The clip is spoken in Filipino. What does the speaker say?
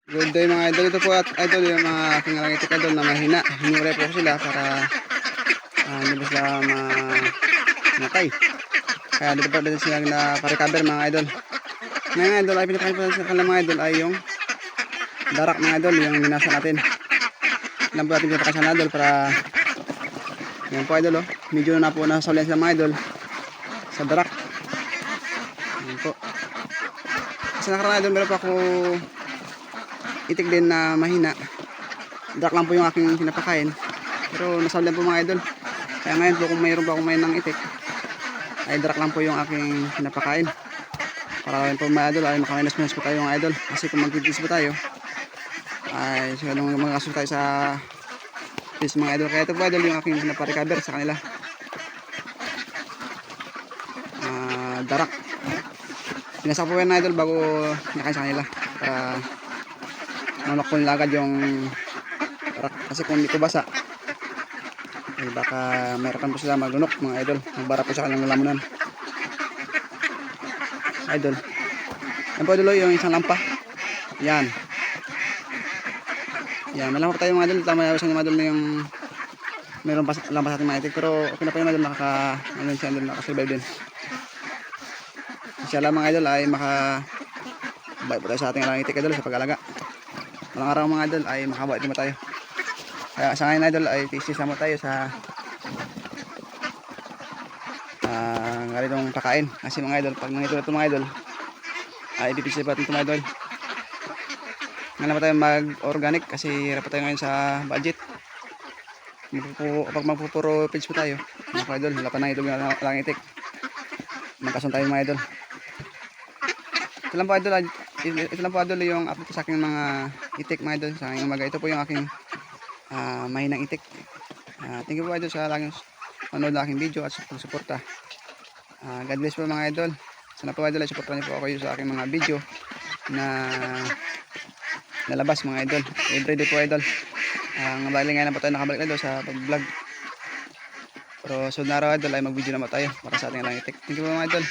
Good day mga idol. Ito po at idol yung mga aking rangitik idol na mahina. Hinure po sila para hindi ba sila matay. Kaya dito po dito sila na pa-recover mga idol. Ngayon idol ay pinapakain po sa kanila mga idol ay yung darak mga idol, yung minasa natin. Ilan po natin pinapakain sa idol para ngayon po idol oh. Medyo na po nasawlan sila mga idol sa darak. Ngayon po. Sa nakaraan idol meron po ako itik din na mahina. Darak lang po yung aking pinapakain. Pero nasawlan po mga idol. Kaya ngayon po kung mayroon po akong ng itik, ay darak lang po yung aking pinapakain. Para rin po mga idol ay makaminas-minas po tayo mga idol. Kasi kung magpipis po tayo, ay sigadong magkaso tayo sa fish mga idol. Kaya ito po idol yung aking pinaparecover sa kanila. Darak. Pinasak po yan idol bago nakain sa kanila. Para manok po nila agad yung darak. Kasi kung hindi ko basa, ay baka mayroon po sila maglunok mga idol. Magbara po sa kanilang lamunan. Idol. Yan po idol yung isang lampa. Yan. Yan. May lampa tayo mga idol. Tama yung mga idol na yung mayroon pa lampa sa ating mga itik. Pero okay na po yung mga idol. Ayun siya idol. Nakasurvive din. Inshallah mga idol ay makabay po tayo sa ating alang itik idol sa pag-alaga. Walang araw mga idol ay makabay din mo tayo. Kaya sa ngayon idol ay tisisama tayo sa ganitong pakain. Kasi mga idol, pag nangito na ito mga idol, ay ipipisip natin ito mga idol. Ngayon pa tayo mag-organic kasi hirap pa tayo ngayon sa budget. Pag magpupuro page po tayo, mga idol, wala pa nang itog na lang itik. Magkasun tayo mga idol. Ito lang po idol yung upload sa aking mga itik mga idol. Sa aking umaga, ito po yung aking mahinang itik. Thank you po idol sa laging manood na aking video at suporta. God bless po mga idol. Sana po idol ay supportan niyo po ako sa aking mga video na lalabas mga idol. Everyday po idol. Ang bali ngayon po tayo nakabalik na doon sa pag-vlog. Pero sunod na araw idol ay mag-video naman tayo para sa ating lang itik. Thank you po mga idol.